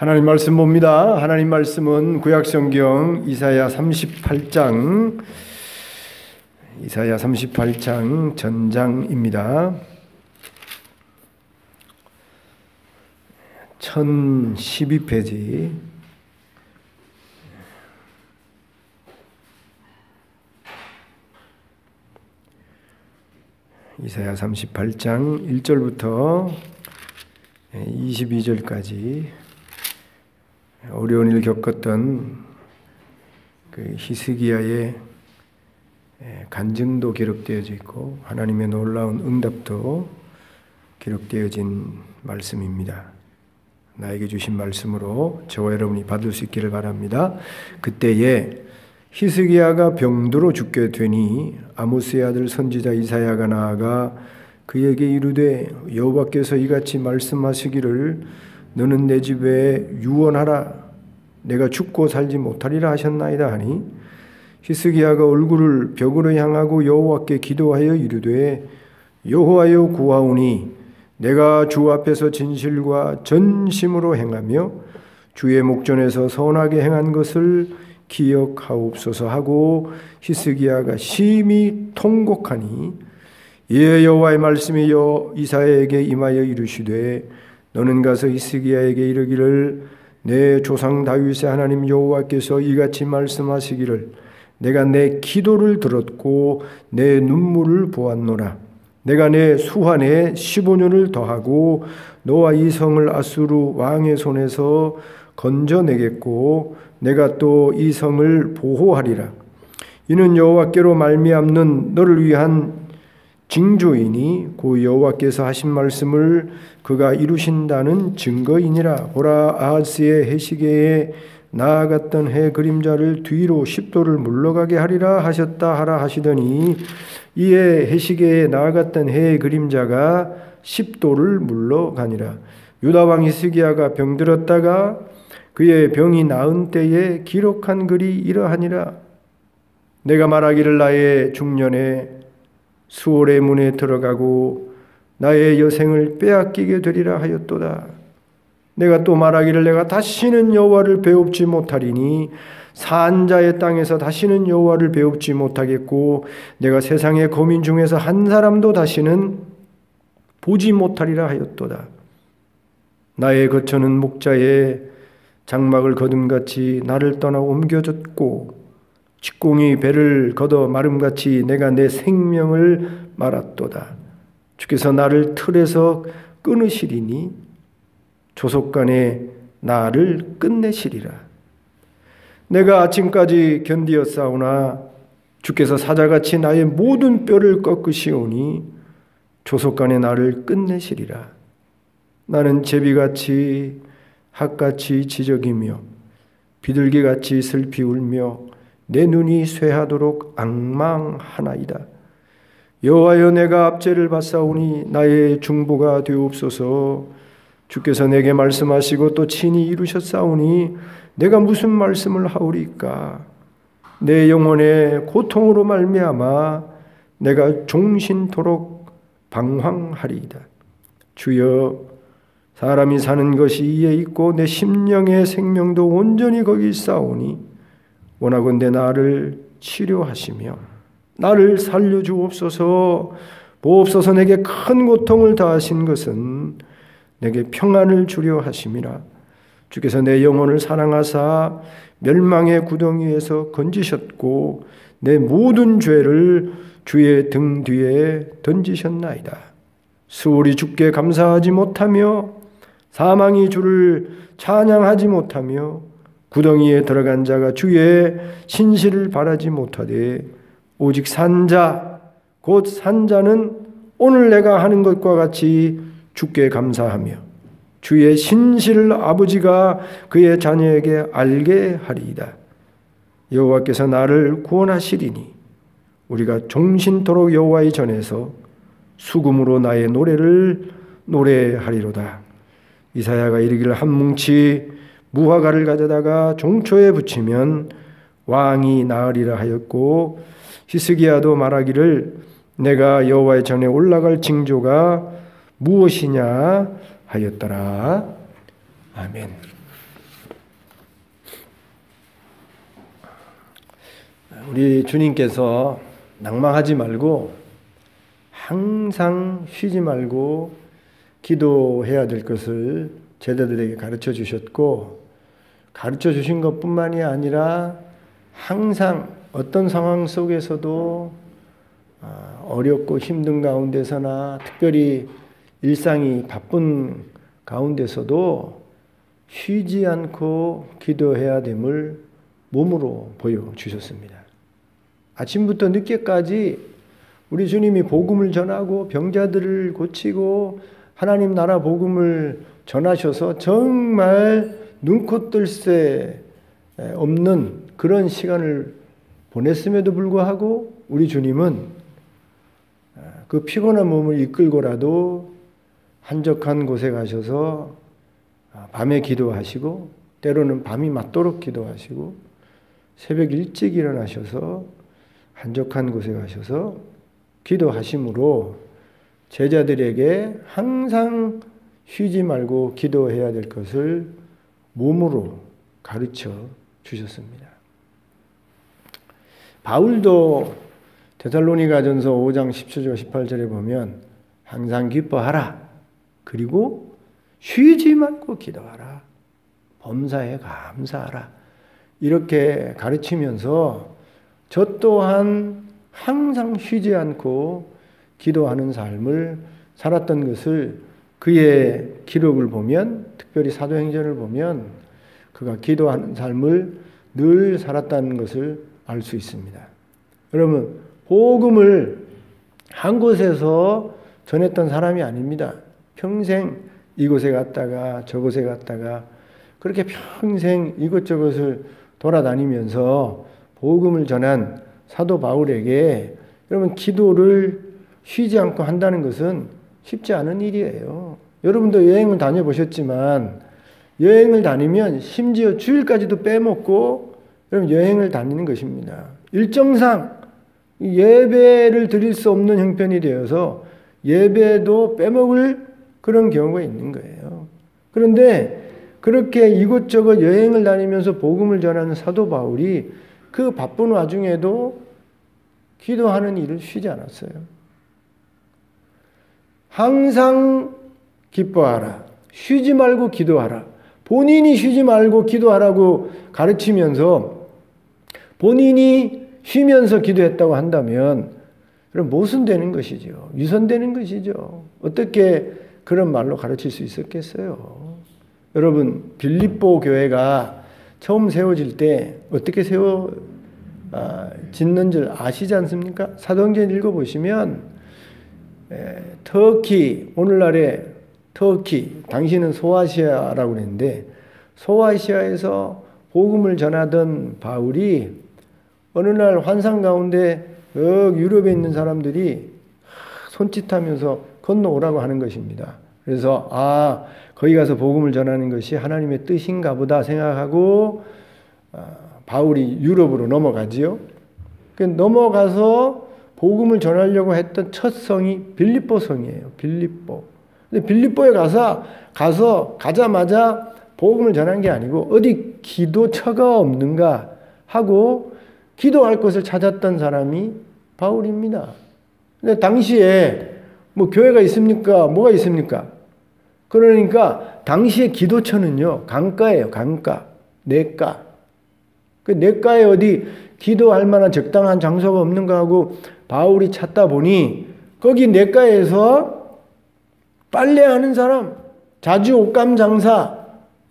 하나님 말씀 봅니다. 하나님 말씀은 구약성경 이사야 38장 전장입니다. 1012페이지. 이사야 38장 1절부터 22절까지 어려운 일을 겪었던 그 히스기야의 간증도 기록되어져 있고 하나님의 놀라운 응답도 기록되어진 말씀입니다. 나에게 주신 말씀으로 저와 여러분이 받을 수 있기를 바랍니다. 그때에 히스기야가 병들어 죽게 되니 아모스의 아들 선지자 이사야가 나아가 그에게 이르되 여호와께서 이같이 말씀하시기를 너는 내 집에 유언하라 내가 죽고 살지 못하리라 하셨나이다 하니 히스기야가 얼굴을 벽으로 향하고 여호와께 기도하여 이르되 여호와여 구하오니 내가 주 앞에서 진실과 전심으로 행하며 주의 목전에서 선하게 행한 것을 기억하옵소서 하고 히스기야가 심히 통곡하니 이에 여호와의 말씀이 이사야에게 임하여 이르시되 너는 가서 히스기야에게 이르기를 내 조상 다윗의 하나님 여호와께서 이같이 말씀하시기를 내가 내 기도를 들었고 내 눈물을 보았노라. 내가 내 수환에 15년을 더하고 너와 이 성을 아수르 왕의 손에서 건져내겠고 내가 또 이 성을 보호하리라. 이는 여호와께로 말미암는 너를 위한 징조이니 고 여호와께서 하신 말씀을 그가 이루신다는 증거이니라. 보라 아하스의 해시계에 나아갔던 해 그림자를 뒤로 10도를 물러가게 하리라 하셨다 하라 하시더니 이에 해시계에 나아갔던 해의 그림자가 10도를 물러가니라. 유다 왕 히스기야가 병들었다가 그의 병이 나은 때에 기록한 글이 이러하니라. 내가 말하기를 나의 중년에 수월의 문에 들어가고 나의 여생을 빼앗기게 되리라 하였도다. 내가 또 말하기를 내가 다시는 여호와를 배웁지 못하리니 산자의 땅에서 다시는 여호와를 배웁지 못하겠고 내가 세상의 거민 중에서 한 사람도 다시는 보지 못하리라 하였도다. 나의 거처는 목자의 장막을 거둠같이 나를 떠나 옮겨졌고 직공이 배를 걷어 마름같이 내가 내 생명을 말았도다. 주께서 나를 틀에서 끊으시리니 조속간에 나를 끝내시리라. 내가 아침까지 견디었사오나 주께서 사자같이 나의 모든 뼈를 꺾으시오니 조속간에 나를 끝내시리라. 나는 제비같이 학같이 지적이며 비둘기같이 슬피 울며 내 눈이 쇠하도록 앙망하나이다. 여호와여 내가 압제를 받사오니 나의 중보가 되옵소서. 주께서 내게 말씀하시고 또 친히 이루셨사오니 내가 무슨 말씀을 하오리까. 내 영혼의 고통으로 말미암아 내가 종신토록 방황하리이다. 주여 사람이 사는 것이 이에 있고 내 심령의 생명도 온전히 거기 있사오니 원하건대 나를 치료하시며 나를 살려주옵소서. 보옵소서. 내게 큰 고통을 다하신 것은 내게 평안을 주려 하심이라. 주께서 내 영혼을 사랑하사 멸망의 구덩이에서 건지셨고 내 모든 죄를 주의 등 뒤에 던지셨나이다. 수월이 주께 감사하지 못하며 사망이 주를 찬양하지 못하며 구덩이에 들어간 자가 주의 신실을 바라지 못하되 오직 산자 곧 산자는 오늘 내가 하는 것과 같이 주께 감사하며 주의 신실을 아버지가 그의 자녀에게 알게 하리이다. 여호와께서 나를 구원하시리니 우리가 종신토록 여호와의 전에서 수금으로 나의 노래를 노래하리로다. 이사야가 이르기를 한 뭉치 무화과를 가져다가 종초에 붙이면 왕이 나으리라 하였고 히스기야도 말하기를 내가 여호와의 전에 올라갈 징조가 무엇이냐 하였더라. 아멘. 우리 주님께서 낭망하지 말고 항상 쉬지 말고 기도해야 될 것을 제자들에게 가르쳐 주셨고, 가르쳐 주신 것뿐만이 아니라 항상 어떤 상황 속에서도 어렵고 힘든 가운데서나 특별히 일상이 바쁜 가운데서도 쉬지 않고 기도해야 됨을 몸으로 보여주셨습니다. 아침부터 늦게까지 우리 주님이 복음을 전하고 병자들을 고치고 하나님 나라 복음을 전하셔서 정말 눈코 뜰 새 없는 그런 시간을 보냈음에도 불구하고 우리 주님은 그 피곤한 몸을 이끌고라도 한적한 곳에 가셔서 밤에 기도하시고, 때로는 밤이 맞도록 기도하시고, 새벽 일찍 일어나셔서 한적한 곳에 가셔서 기도하심으로 제자들에게 항상 쉬지 말고 기도해야 될 것을 몸으로 가르쳐 주셨습니다. 바울도 데살로니가전서 5장 17절 18절에 보면 항상 기뻐하라, 그리고 쉬지 말고 기도하라, 범사에 감사하라, 이렇게 가르치면서 저 또한 항상 쉬지 않고 기도하는 삶을 살았던 것을, 그의 기록을 보면, 특별히 사도행전을 보면 그가 기도하는 삶을 늘 살았다는 것을 알 수 있습니다. 여러분, 복음을 한 곳에서 전했던 사람이 아닙니다. 평생 이곳에 갔다가 저곳에 갔다가 그렇게 평생 이것저것을 돌아다니면서 복음을 전한 사도 바울에게 여러분, 기도를 쉬지 않고 한다는 것은 쉽지 않은 일이에요. 여러분도 여행을 다녀보셨지만 여행을 다니면 심지어 주일까지도 빼먹고 여러분 여행을 다니는 것입니다. 일정상 예배를 드릴 수 없는 형편이 되어서 예배도 빼먹을 그런 경우가 있는 거예요. 그런데 그렇게 이곳저곳 여행을 다니면서 복음을 전하는 사도 바울이 그 바쁜 와중에도 기도하는 일을 쉬지 않았어요. 항상 기뻐하라, 쉬지 말고 기도하라. 본인이 쉬지 말고 기도하라고 가르치면서 본인이 쉬면서 기도했다고 한다면 그럼 모순되는 것이죠. 위선되는 것이죠. 어떻게 그런 말로 가르칠 수 있었겠어요? 여러분, 빌립보 교회가 처음 세워질 때 어떻게 짓는 줄 아시지 않습니까? 사도행전 읽어보시면 터키, 오늘날의 터키, 당시는 소아시아라고 그랬는데 소아시아에서 복음을 전하던 바울이 어느 날 환상 가운데 유럽에 있는 사람들이 손짓하면서 건너오라고 하는 것입니다. 그래서 거기 가서 복음을 전하는 것이 하나님의 뜻인가 보다 생각하고 바울이 유럽으로 넘어가지요. 넘어가서 복음을 전하려고 했던 첫 성이 빌립보 성이에요. 빌립보. 근데 빌립보에 가자마자 복음을 전한 게 아니고 어디 기도처가 없는가 하고 기도할 곳을 찾았던 사람이 바울입니다. 근데 당시에 뭐 교회가 있습니까? 뭐가 있습니까? 그러니까 당시에 기도처는요, 강가예요. 강가. 냇가. 그 냇가에 어디 기도할 만한 적당한 장소가 없는가 하고 바울이 찾다 보니 거기 냇가에서 빨래하는 사람, 자주 옷감 장사,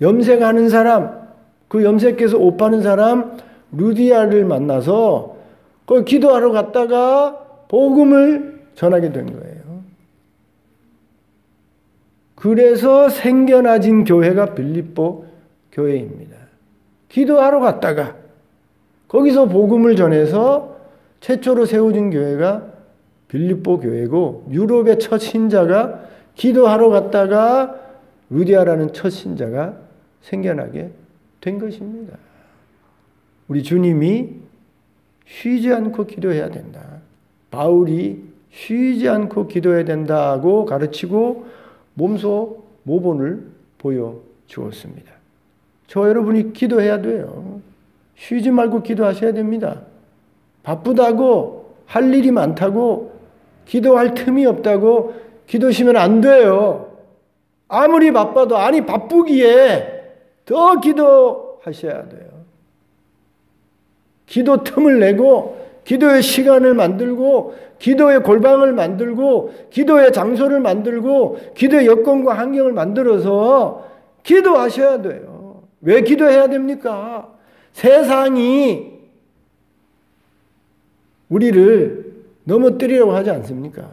염색하는 사람, 그 염색해서 옷 파는 사람 루디아를 만나서 거기 기도하러 갔다가 복음을 전하게 된 거예요. 그래서 생겨나진 교회가 빌립보 교회입니다. 기도하러 갔다가 거기서 복음을 전해서 최초로 세워진 교회가 빌립보 교회고, 유럽의 첫 신자가 기도하러 갔다가 루디아라는 첫 신자가 생겨나게 된 것입니다. 우리 주님이 쉬지 않고 기도해야 된다. 바울이 쉬지 않고 기도해야 된다고 가르치고 몸소 모본을 보여주었습니다. 저와 여러분이 기도해야 돼요. 쉬지 말고 기도하셔야 됩니다. 바쁘다고, 할 일이 많다고, 기도할 틈이 없다고 기도시면 안 돼요. 아무리 바빠도, 아니 바쁘기에 더 기도하셔야 돼요. 기도 틈을 내고 기도의 시간을 만들고 기도의 골방을 만들고 기도의 장소를 만들고 기도의 여건과 환경을 만들어서 기도하셔야 돼요. 왜 기도해야 됩니까? 세상이 우리를 넘어뜨리려고 하지 않습니까?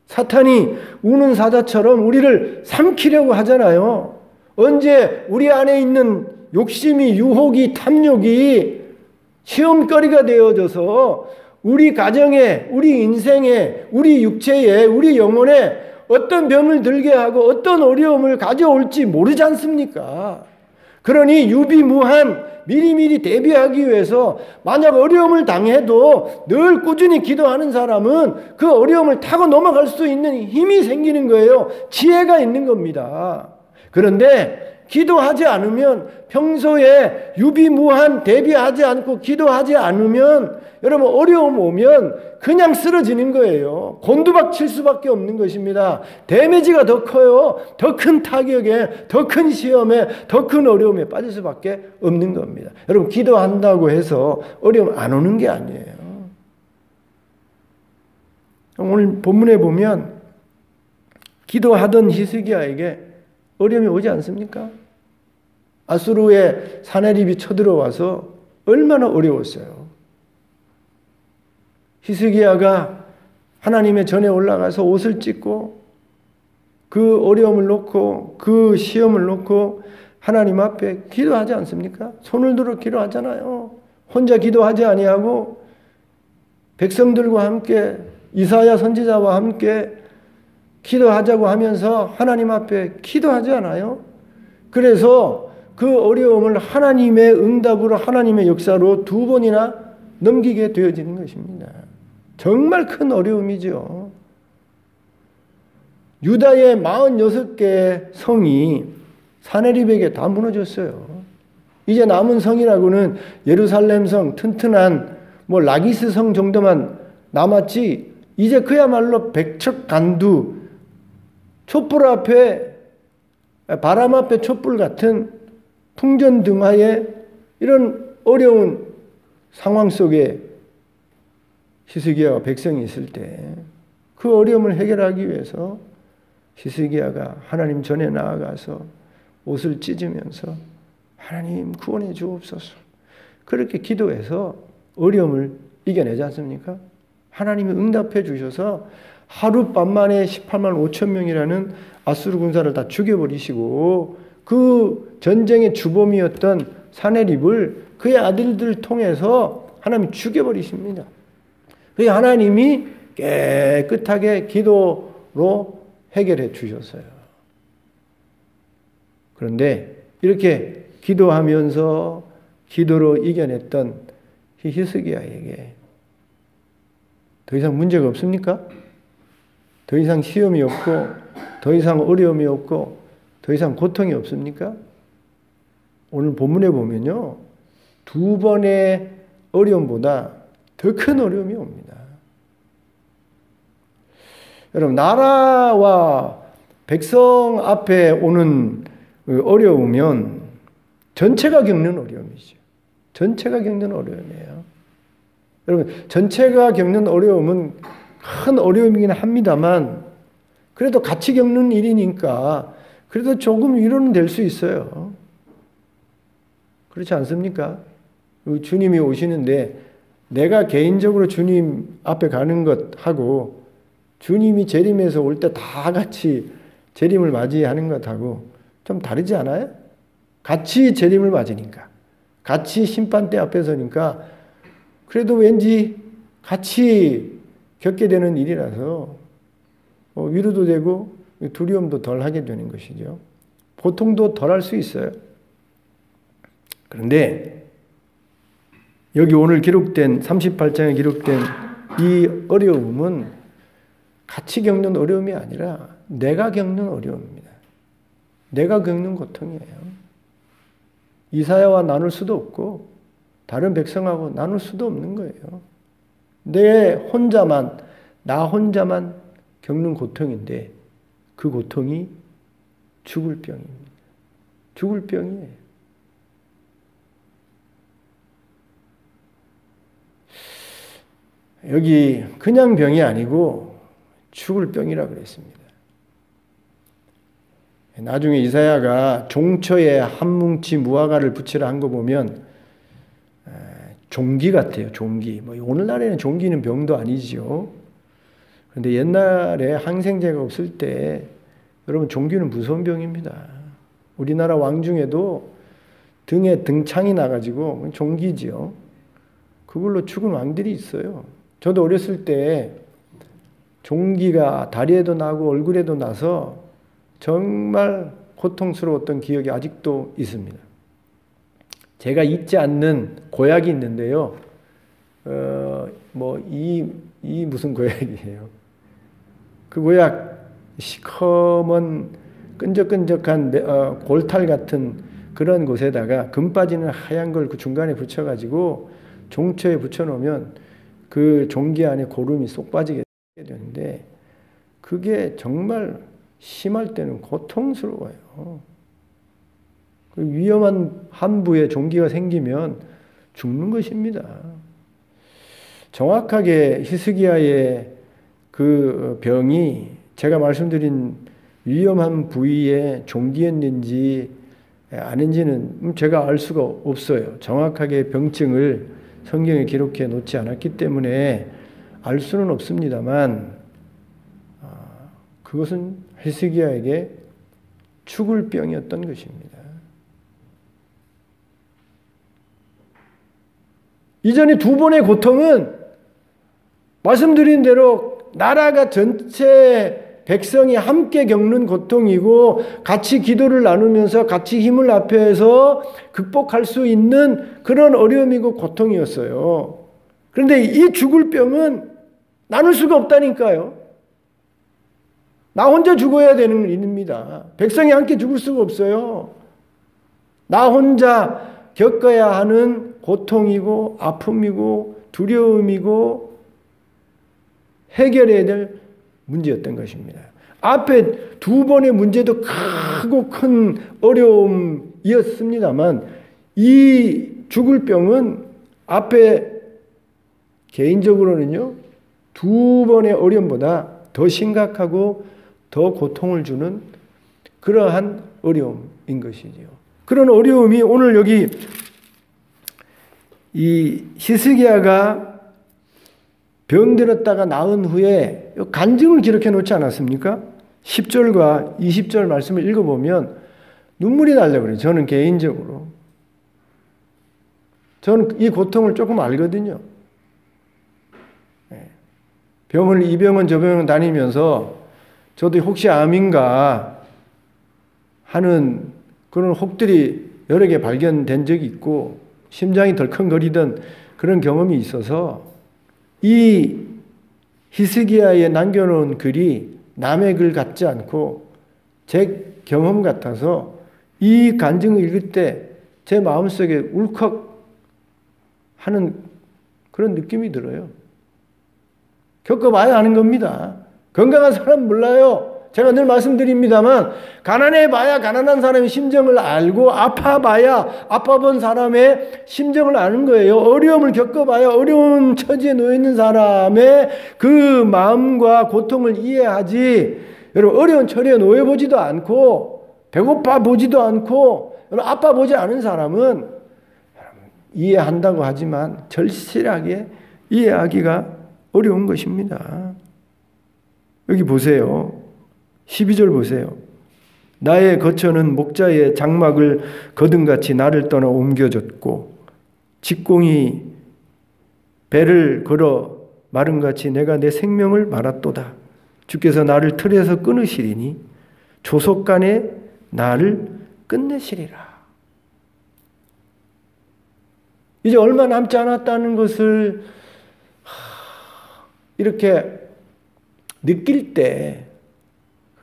사탄이 우는 사자처럼 우리를 삼키려고 하잖아요. 언제 우리 안에 있는 욕심이, 유혹이, 탐욕이 시험거리가 되어져서 우리 가정에, 우리 인생에, 우리 육체에, 우리 영혼에 어떤 병을 들게 하고 어떤 어려움을 가져올지 모르지 않습니까? 그러니 유비무한 미리미리 대비하기 위해서 만약 어려움을 당해도 늘 꾸준히 기도하는 사람은 그 어려움을 타고 넘어갈 수 있는 힘이 생기는 거예요. 지혜가 있는 겁니다. 그런데 기도하지 않으면, 평소에 유비무한 대비하지 않고 기도하지 않으면 여러분 어려움 오면 그냥 쓰러지는 거예요. 곤두박칠 수밖에 없는 것입니다. 데미지가 더 커요. 더 큰 타격에, 더 큰 시험에, 더 큰 어려움에 빠질 수밖에 없는 겁니다. 여러분 기도한다고 해서 어려움 안 오는 게 아니에요. 오늘 본문에 보면 기도하던 히스기야에게 어려움이 오지 않습니까? 아수르의 사내립이 쳐들어와서 얼마나 어려웠어요. 히스기야가 하나님의 전에 올라가서 옷을 찢고 그 어려움을 놓고 그 시험을 놓고 하나님 앞에 기도하지 않습니까? 손을 들어 기도하잖아요. 혼자 기도하지 아니하고 백성들과 함께 이사야 선지자와 함께 기도하자고 하면서 하나님 앞에 기도하지 않아요? 그래서 그 어려움을 하나님의 응답으로, 하나님의 역사로 2번이나 넘기게 되어지는 것입니다. 정말 큰 어려움이죠. 유다의 46개의 성이 사네립에게 다 무너졌어요. 이제 남은 성이라고는 예루살렘 성, 튼튼한 라기스 성 정도만 남았지, 이제 그야말로 백척간두, 촛불 앞에, 바람 앞에 촛불 같은 풍전등화의 이런 어려운 상황 속에 히스기야와 백성이 있을 때 그 어려움을 해결하기 위해서 히스기야가 하나님 전에 나아가서 옷을 찢으면서 하나님 구원해 주옵소서, 그렇게 기도해서 어려움을 이겨내지 않습니까? 하나님이 응답해 주셔서 하룻밤만에 18만 5천 명이라는 아수르 군사를 다 죽여버리시고 그 전쟁의 주범이었던 사네립을 그의 아들들을 통해서 하나님이 죽여버리십니다. 그래서 하나님이 깨끗하게 기도로 해결해 주셨어요. 그런데 이렇게 기도하면서 기도로 이겨냈던 히스기야에게 더 이상 문제가 없습니까? 더 이상 시험이 없고 더 이상 어려움이 없고 더 이상 고통이 없습니까? 오늘 본문에 보면요, 2번의 어려움보다 더 큰 어려움이 옵니다. 여러분, 나라와 백성 앞에 오는 어려우면 전체가 겪는 어려움이죠. 전체가 겪는 어려움이에요. 여러분, 전체가 겪는 어려움은 큰 어려움이긴 합니다만 그래도 같이 겪는 일이니까 그래도 조금 위로는 될 수 있어요. 그렇지 않습니까? 주님이 오시는데 내가 개인적으로 주님 앞에 가는 것하고 주님이 재림에서 올 때 다 같이 재림을 맞이하는 것하고 좀 다르지 않아요? 같이 재림을 맞으니까, 같이 심판대 앞에 서니까 그래도 왠지 같이 겪게 되는 일이라서 위로도 되고 두려움도 덜 하게 되는 것이죠. 고통도 덜 할 수 있어요. 그런데 여기 오늘 기록된 38장에 기록된 이 어려움은 같이 겪는 어려움이 아니라 내가 겪는 어려움입니다. 내가 겪는 고통이에요. 이사야와 나눌 수도 없고 다른 백성하고 나눌 수도 없는 거예요. 나 혼자만 겪는 고통인데 그 고통이 죽을 병입니다. 죽을 병이에요. 여기 그냥 병이 아니고 죽을 병이라 그랬습니다. 나중에 이사야가 종처에 한 뭉치 무화과를 붙이라 한 거 보면 종기 같아요. 종기. 오늘날에는 종기는 병도 아니지요. 그런데 옛날에 항생제가 없을 때 여러분 종기는 무서운 병입니다. 우리나라 왕 중에도 등에 등창이 나가지고 종기지요. 그걸로 죽은 왕들이 있어요. 저도 어렸을 때 종기가 다리에도 나고 얼굴에도 나서 정말 고통스러웠던 기억이 아직도 있습니다. 제가 잊지 않는 고약이 있는데요. 무슨 고약이에요? 그 고약 시커먼 끈적끈적한 골탈 같은 그런 곳에다가 금 빠지는 하얀 걸 그 중간에 붙여가지고 종처에 붙여놓으면 그 종기 안에 고름이 쏙 빠지게 되는데 그게 정말 심할 때는 고통스러워요. 위험한 한부에 종기가 생기면 죽는 것입니다. 정확하게 히스기야의 그 병이 제가 말씀드린 위험한 부위에 종기였는지 아닌지는 제가 알 수가 없어요. 정확하게 병증을 성경에 기록해 놓지 않았기 때문에 알 수는 없습니다만 그것은 히스기야에게 죽을 병이었던 것입니다. 이전에 두 번의 고통은 말씀드린 대로 나라가 전체 백성이 함께 겪는 고통이고 같이 기도를 나누면서 같이 힘을 합해서 극복할 수 있는 그런 어려움이고 고통이었어요. 그런데 이 죽을 병은 나눌 수가 없다니까요. 나 혼자 죽어야 되는 일입니다. 백성이 함께 죽을 수가 없어요. 나 혼자 겪어야 하는 고통이고 아픔이고 두려움이고 해결해야 될 문제였던 것입니다. 앞에 두 번의 문제도 크고 큰 어려움이었습니다만 이 죽을 병은 앞에 개인적으로는요 두 번의 어려움보다 더 심각하고 더 고통을 주는 그러한 어려움인 것이지요. 그런 어려움이 오늘 여기 이 히스기야가 병들었다가 나은 후에 간증을 기록해 놓지 않았습니까? 10절과 20절 말씀을 읽어보면 눈물이 나려고 그래요. 저는 개인적으로. 저는 이 고통을 조금 알거든요. 병을 이 병원 저 병원 다니면서 저도 혹시 암인가 하는 그런 혹들이 여러 개 발견된 적이 있고 심장이 덜컹거리던 그런 경험이 있어서 이 히스기야에 남겨놓은 글이 남의 글 같지 않고 제 경험 같아서 이 간증을 읽을 때 제 마음속에 울컥 하는 그런 느낌이 들어요. 겪어봐야 하는 겁니다. 건강한 사람 몰라요. 제가 늘 말씀드립니다만 가난해봐야 가난한 사람의 심정을 알고 아파봐야 아파본 사람의 심정을 아는 거예요. 어려움을 겪어봐야 어려운 처지에 놓여있는 사람의 그 마음과 고통을 이해하지. 여러분 어려운 처지에 놓여보지도 않고 배고파 보지도 않고 아파 보지 않은 사람은 이해한다고 하지만 절실하게 이해하기가 어려운 것입니다. 여기 보세요. 12절 보세요. 나의 거처는 목자의 장막을 거둔같이 나를 떠나 옮겨졌고 직공이 배를 걸어 마름같이 내가 내 생명을 말았도다. 주께서 나를 틀에서 끊으시리니 조속간에 나를 끝내시리라. 이제 얼마 남지 않았다는 것을 이렇게 느낄 때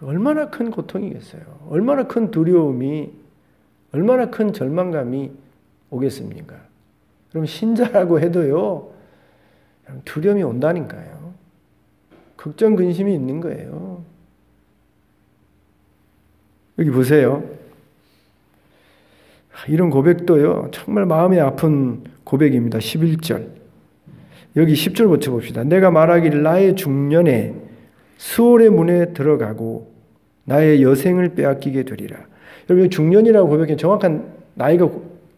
얼마나 큰 고통이겠어요. 얼마나 큰 두려움이, 얼마나 큰 절망감이 오겠습니까? 그럼 신자라고 해도요, 두려움이 온다니까요. 걱정, 근심이 있는 거예요. 여기 보세요. 이런 고백도요, 정말 마음이 아픈 고백입니다. 11절. 여기 10절 고쳐봅시다. 내가 말하기를 나의 중년에 수월의 문에 들어가고 나의 여생을 빼앗기게 되리라. 여러분, 중년이라고 고백해 정확한 나이가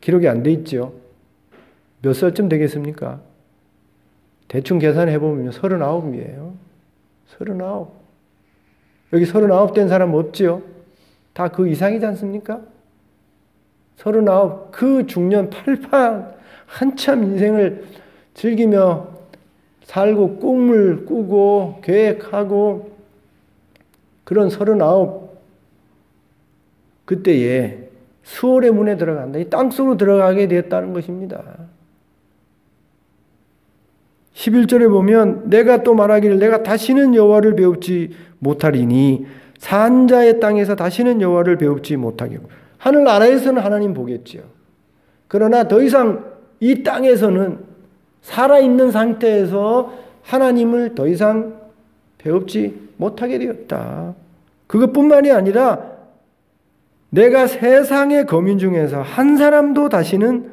기록이 안 돼 있죠. 몇 살쯤 되겠습니까? 대충 계산해 보면 39이에요. 39. 여기 39 된 사람 없지요? 다 그 이상이지 않습니까? 39, 그 중년 팔팔 한참 인생을 즐기며 살고 꿈을 꾸고 계획하고 그런 39 그때에 수월의 문에 들어간다. 이 땅속으로 들어가게 되었다는 것입니다. 11절에 보면 내가 또 말하기를 내가 다시는 여호와를 배웁지 못하리니 산자의 땅에서 다시는 여호와를 배웁지 못하겠고 하늘나라에서는 하나님 보겠지요. 그러나 더 이상 이 땅에서는 살아있는 상태에서 하나님을 더 이상 배웁지 못하게 되었다. 그것뿐만이 아니라 내가 세상의 거민 중에서 한 사람도 다시는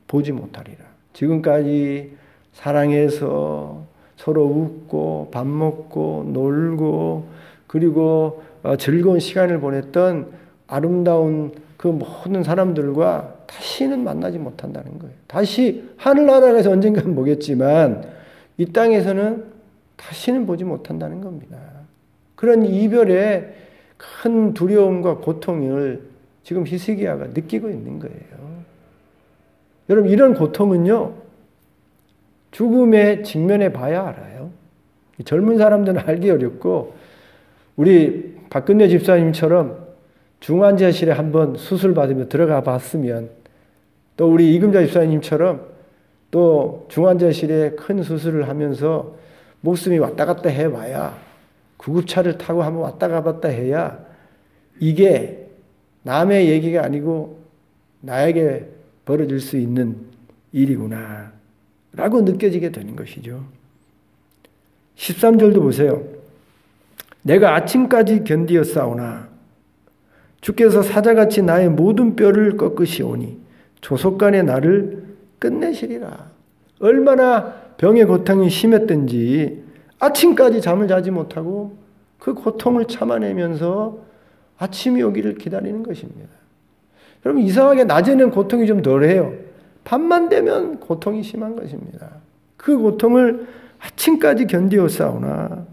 보지 못하리라. 지금까지 사랑해서 서로 웃고 밥 먹고 놀고 그리고 즐거운 시간을 보냈던 아름다운 그 모든 사람들과 다시는 만나지 못한다는 거예요. 다시 하늘나라에서 언젠가는 보겠지만 이 땅에서는 다시는 보지 못한다는 겁니다. 그런 이별의 큰 두려움과 고통을 지금 히스기야가 느끼고 있는 거예요. 여러분, 이런 고통은요, 죽음에 직면해 봐야 알아요. 젊은 사람들은 알기 어렵고, 우리 박근혜 집사님처럼 중환자실에 한번 수술 받으며 들어가 봤으면, 또 우리 이금자 집사님처럼 또 중환자실에 큰 수술을 하면서 목숨이 왔다 갔다 해봐야, 구급차를 타고 한번 왔다 갔다 해야 이게 남의 얘기가 아니고 나에게 벌어질 수 있는 일이구나 라고 느껴지게 되는 것이죠. 13절도 보세요. 내가 아침까지 견디었사오나 주께서 사자같이 나의 모든 뼈를 꺾으시오니 조속간에 나를 끝내시리라. 얼마나 병의 고통이 심했던지 아침까지 잠을 자지 못하고 그 고통을 참아내면서 아침이 오기를 기다리는 것입니다. 여러분, 이상하게 낮에는 고통이 좀 덜해요. 밤만 되면 고통이 심한 것입니다. 그 고통을 아침까지 견디었사오나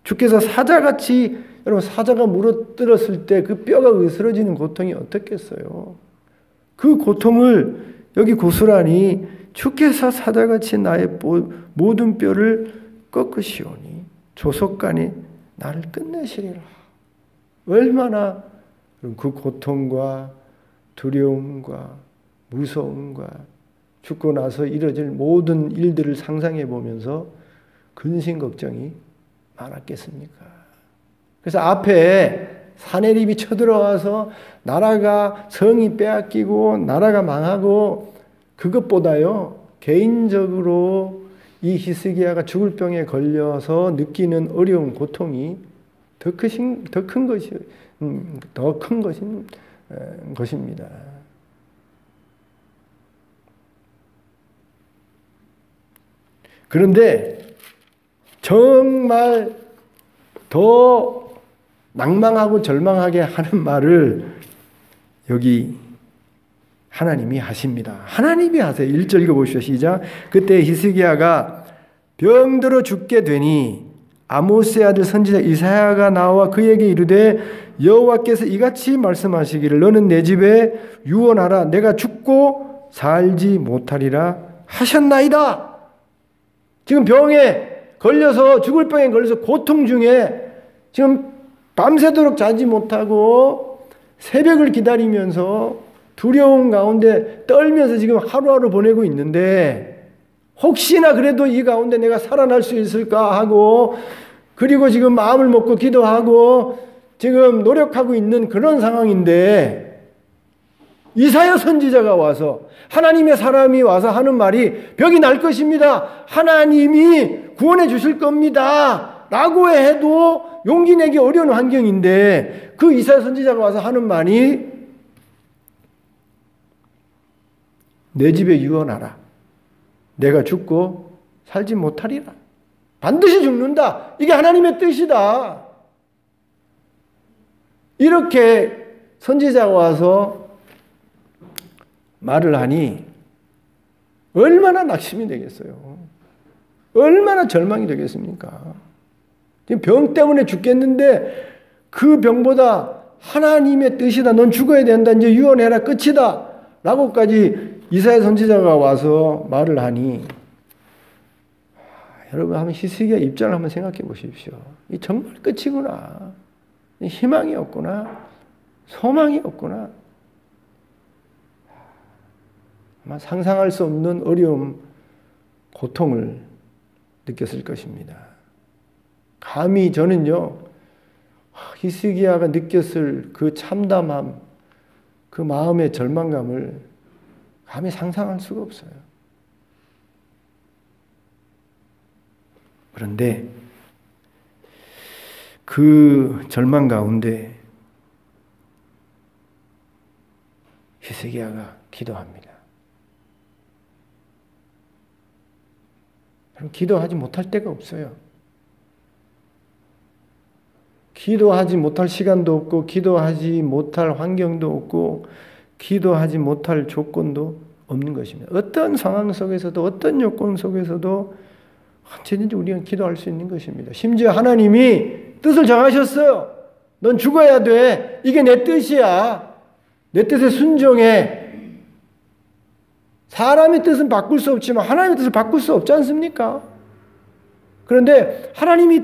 주께서 사자같이, 여러분, 사자가 물어뜯었을 때 그 뼈가 으스러지는 고통이 어떻겠어요? 그 고통을 여기 고스란히 주께서 사자같이 나의 모든 뼈를 꺾으시오니 조속간에 나를 끝내시리라. 얼마나 그 고통과 두려움과 무서움과 죽고 나서 이뤄질 모든 일들을 상상해 보면서 근심 걱정이 많았겠습니까? 그래서 앞에 사내립이 쳐들어와서 나라가 성이 빼앗기고 나라가 망하고, 그것보다요 개인적으로 이 히스기야가 죽을 병에 걸려서 느끼는 어려운 고통이 더 큰 것입니다. 그런데 정말 더 낭망하고 절망하게 하는 말을 여기 하나님이 하십니다. 하나님이 하세요. 1절 읽어보시죠. 시작. 그때 히스기야가 병들어 죽게 되니 아모스의 아들 선지자 이사야가 나와 그에게 이르되 여호와께서 이같이 말씀하시기를 너는 내 집에 유언하라. 내가 죽고 살지 못하리라 하셨나이다. 지금 병에 걸려서, 죽을 병에 걸려서 고통 중에 지금 밤새도록 자지 못하고 새벽을 기다리면서 두려움 가운데 떨면서 지금 하루하루 보내고 있는데, 혹시나 그래도 이 가운데 내가 살아날 수 있을까 하고, 그리고 지금 마음을 먹고 기도하고 지금 노력하고 있는 그런 상황인데, 이사야 선지자가 와서 하나님의 사람이 와서 하는 말이 벽이 날 것입니다. 하나님이 구원해 주실 겁니다. 라고 해도 용기 내기 어려운 환경인데 그 이사야 선지자가 와서 하는 말이 내 집에 유언하라. 내가 죽고 살지 못하리라. 반드시 죽는다. 이게 하나님의 뜻이다. 이렇게 선지자가 와서 말을 하니 얼마나 낙심이 되겠어요. 얼마나 절망이 되겠습니까? 지금 병 때문에 죽겠는데 그 병보다 하나님의 뜻이다. 넌 죽어야 된다. 이제 유언해라. 끝이다. 라고까지 이사야 선지자가 와서 말을 하니 여러분 한번 히스기야 입장을 한번 생각해 보십시오. 이 정말 끝이구나. 희망이 없구나. 소망이 없구나. 아마 상상할 수 없는 어려움, 고통을 느꼈을 것입니다. 감히 저는요, 히스기야가 느꼈을 그 참담함, 그 마음의 절망감을 감히 상상할 수가 없어요. 그런데 그 절망 가운데 히스기야가 기도합니다. 기도하지 못할 때가 없어요. 기도하지 못할 시간도 없고 기도하지 못할 환경도 없고 기도하지 못할 조건도 없는 것입니다. 어떤 상황 속에서도 어떤 요건 속에서도 언제든지 우리는 기도할 수 있는 것입니다. 심지어 하나님이 뜻을 정하셨어요. 넌 죽어야 돼. 이게 내 뜻이야. 내 뜻에 순종해. 사람의 뜻은 바꿀 수 없지만 하나님의 뜻을 바꿀 수 없지 않습니까? 그런데 하나님이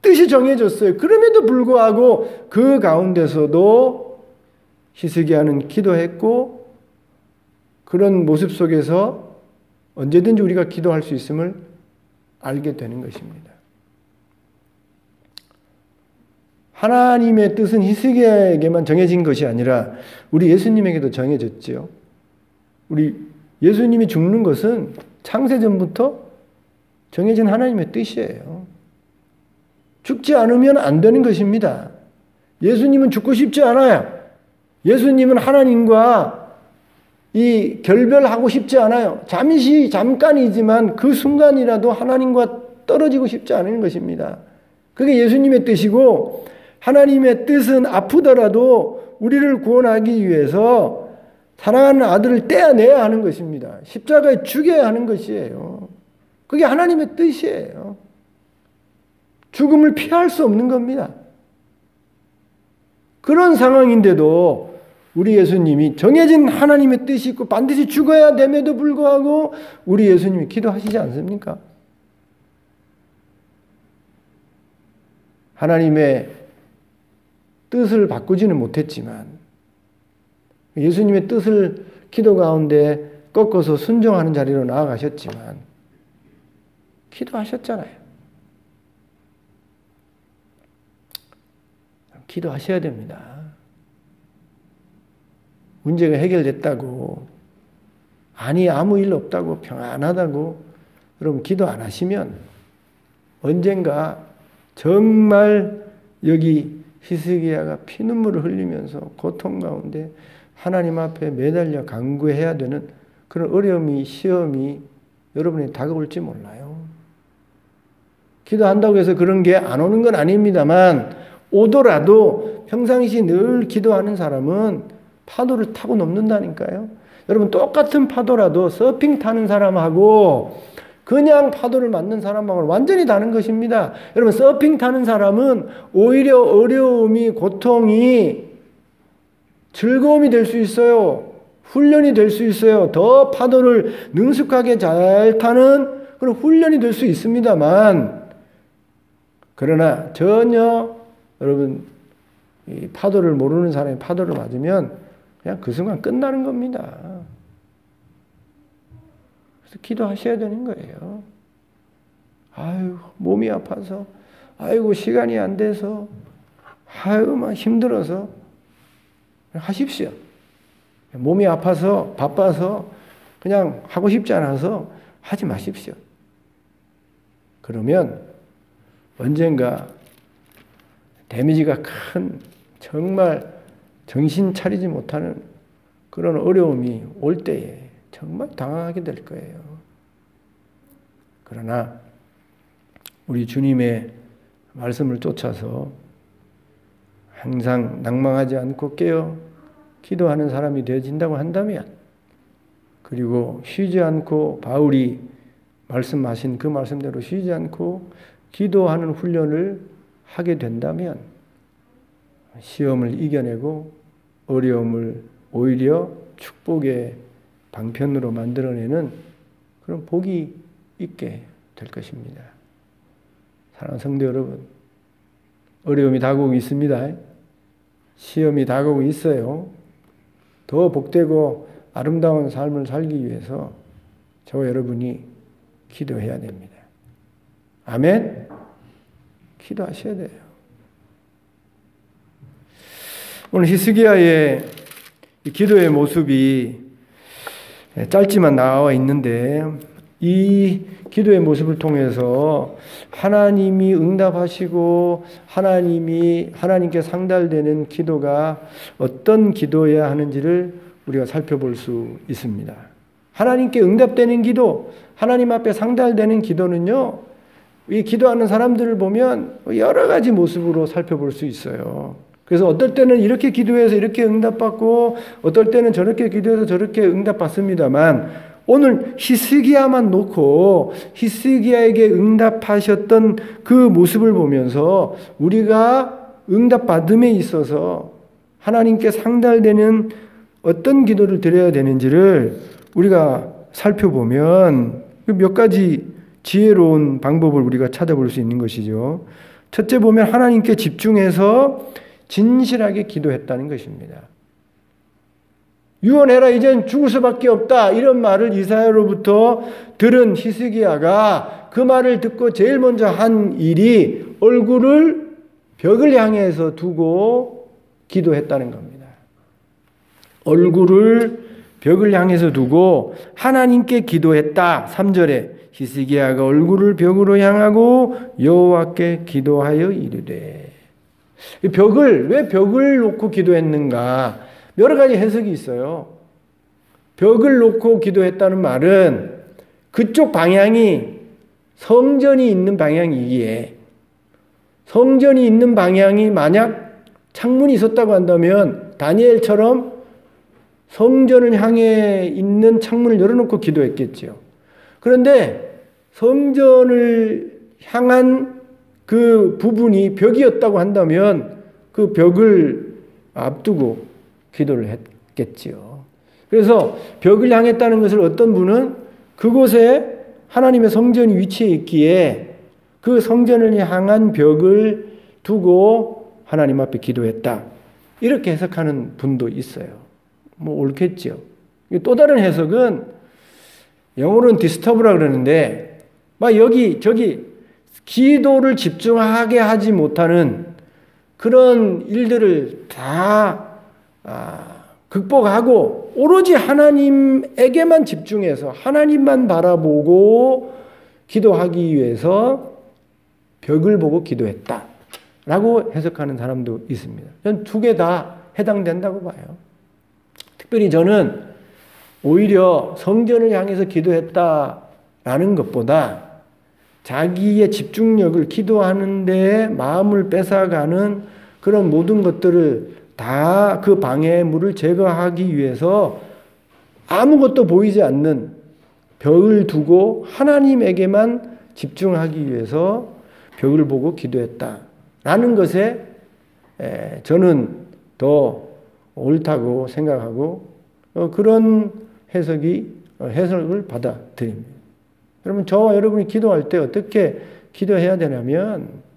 뜻이 정해졌어요. 그럼에도 불구하고 그 가운데서도 히스기야는 기도했고 그런 모습 속에서 언제든지 우리가 기도할 수 있음을 알게 되는 것입니다. 하나님의 뜻은 히스기야에게만 정해진 것이 아니라 우리 예수님에게도 정해졌지요. 우리 예수님이 죽는 것은 창세전부터 정해진 하나님의 뜻이에요. 죽지 않으면 안 되는 것입니다. 예수님은 죽고 싶지 않아요. 예수님은 하나님과 이 결별하고 싶지 않아요. 잠깐이지만 그 순간이라도 하나님과 떨어지고 싶지 않은 것입니다. 그게 예수님의 뜻이고 하나님의 뜻은 아프더라도 우리를 구원하기 위해서 사랑하는 아들을 떼어내야 하는 것입니다. 십자가에 죽여야 하는 것이에요. 그게 하나님의 뜻이에요. 죽음을 피할 수 없는 겁니다. 그런 상황인데도 우리 예수님이 정해진 하나님의 뜻이 있고 반드시 죽어야 됨에도 불구하고 우리 예수님이 기도하시지 않습니까? 하나님의 뜻을 바꾸지는 못했지만 예수님의 뜻을 기도 가운데 꺾어서 순종하는 자리로 나아가셨지만 기도하셨잖아요. 기도하셔야 됩니다. 문제가 해결됐다고 아무 일 없다고 평안하다고 여러분 기도 안 하시면 언젠가 정말 여기 히스기야가 피눈물을 흘리면서 고통 가운데 하나님 앞에 매달려 간구해야 되는 그런 어려움이 시험이 여러분에게 다가올지 몰라요. 기도한다고 해서 그런 게 안 오는 건 아닙니다만 오더라도 평상시 늘 기도하는 사람은 파도를 타고 넘는다니까요. 여러분 똑같은 파도라도 서핑 타는 사람하고 그냥 파도를 맞는 사람하고는 완전히 다른 것입니다. 여러분 서핑 타는 사람은 오히려 어려움이 고통이 즐거움이 될 수 있어요. 훈련이 될 수 있어요. 더 파도를 능숙하게 잘 타는 그런 훈련이 될 수 있습니다만 그러나 전혀 여러분 이 파도를 모르는 사람이 파도를 맞으면 그냥 그 순간 끝나는 겁니다. 그래서 기도하셔야 되는 거예요. 아유 몸이 아파서 아이고 시간이 안 돼서 아유 막 힘들어서 하십시오. 몸이 아파서 바빠서 그냥 하고 싶지 않아서 하지 마십시오. 그러면 언젠가 데미지가 큰 정말 정신 차리지 못하는 그런 어려움이 올 때에 정말 당황하게 될 거예요. 그러나 우리 주님의 말씀을 쫓아서 항상 낭망하지 않고 깨어 기도하는 사람이 되어진다고 한다면, 그리고 쉬지 않고 바울이 말씀하신 그 말씀대로 쉬지 않고 기도하는 훈련을 하게 된다면 시험을 이겨내고 어려움을 오히려 축복의 방편으로 만들어내는 그런 복이 있게 될 것입니다. 사랑하는 성도 여러분, 어려움이 다가오고 있습니다. 시험이 다가오고 있어요. 더 복되고 아름다운 삶을 살기 위해서 저와 여러분이 기도해야 됩니다. 아멘? 기도하셔야 돼요. 오늘 히스기야의 기도의 모습이 짧지만 나와 있는데, 이 기도의 모습을 통해서 하나님이 응답하시고 하나님께 상달되는 기도가 어떤 기도여야 하는지를 우리가 살펴볼 수 있습니다. 하나님께 응답되는 기도, 하나님 앞에 상달되는 기도는요, 이 기도하는 사람들을 보면 여러 가지 모습으로 살펴볼 수 있어요. 그래서 어떨 때는 이렇게 기도해서 이렇게 응답받고, 어떨 때는 저렇게 기도해서 저렇게 응답받습니다만, 오늘 히스기야만 놓고 히스기야에게 응답하셨던 그 모습을 보면서 우리가 응답받음에 있어서 하나님께 상달되는 어떤 기도를 드려야 되는지를 우리가 살펴보면 몇 가지 지혜로운 방법을 우리가 찾아볼 수 있는 것이죠. 첫째 보면 하나님께 집중해서 진실하게 기도했다는 것입니다. 유언해라, 이젠 죽을 수밖에 없다, 이런 말을 이사야로부터 들은 히스기야가 그 말을 듣고 제일 먼저 한 일이 얼굴을 벽을 향해서 두고 기도했다는 겁니다. 얼굴을 벽을 향해서 두고 하나님께 기도했다. 3절에 히스기야가 얼굴을 벽으로 향하고 여호와께 기도하여 이르되. 왜 벽을 놓고 기도했는가? 여러 가지 해석이 있어요. 벽을 놓고 기도했다는 말은 그쪽 방향이 성전이 있는 방향이기에, 성전이 있는 방향이 만약 창문이 있었다고 한다면 다니엘처럼 성전을 향해 있는 창문을 열어놓고 기도했겠죠. 그런데 성전을 향한 그 부분이 벽이었다고 한다면 그 벽을 앞두고 기도를 했겠지요. 그래서 벽을 향했다는 것을 어떤 분은 그곳에 하나님의 성전이 위치해 있기에 그 성전을 향한 벽을 두고 하나님 앞에 기도했다, 이렇게 해석하는 분도 있어요. 뭐 옳겠죠. 또 다른 해석은 영어로는 디스터브라 그러는데 막 여기 저기 기도를 집중하게 하지 못하는 그런 일들을 다 극복하고 오로지 하나님에게만 집중해서 하나님만 바라보고 기도하기 위해서 벽을 보고 기도했다라고 해석하는 사람도 있습니다. 저는 두 개 다 해당된다고 봐요. 특별히 저는 오히려 성전을 향해서 기도했다라는 것보다 자기의 집중력을 기도하는 데에 마음을 뺏어가는 그런 모든 것들을 다 그 방해물을 제거하기 위해서 아무것도 보이지 않는 벽을 두고 하나님에게만 집중하기 위해서 벽을 보고 기도했다라는 것에 저는 더 옳다고 생각하고 그런 해석을 받아들입니다. 여러분, 저와 여러분이 기도할 때 어떻게 기도해야 되냐면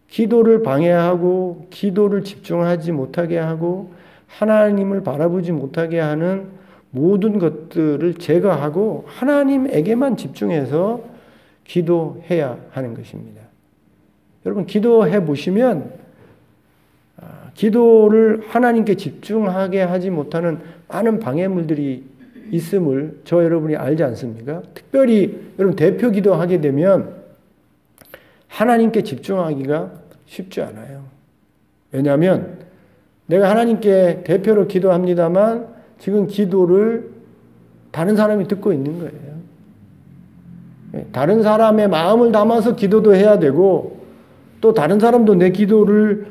기도를 방해하고 기도를 집중하지 못하게 하고 하나님을 바라보지 못하게 하는 모든 것들을 제거하고 하나님에게만 집중해서 기도해야 하는 것입니다. 여러분, 기도해 보시면 기도를 하나님께 집중하게 하지 못하는 많은 방해물들이 있음을 저 여러분이 알지 않습니까? 특별히 여러분 대표 기도하게 되면 하나님께 집중하기가 쉽지 않아요. 왜냐하면 내가 하나님께 대표로 기도합니다만 지금 기도를 다른 사람이 듣고 있는 거예요. 다른 사람의 마음을 담아서 기도도 해야 되고 또 다른 사람도 내 기도를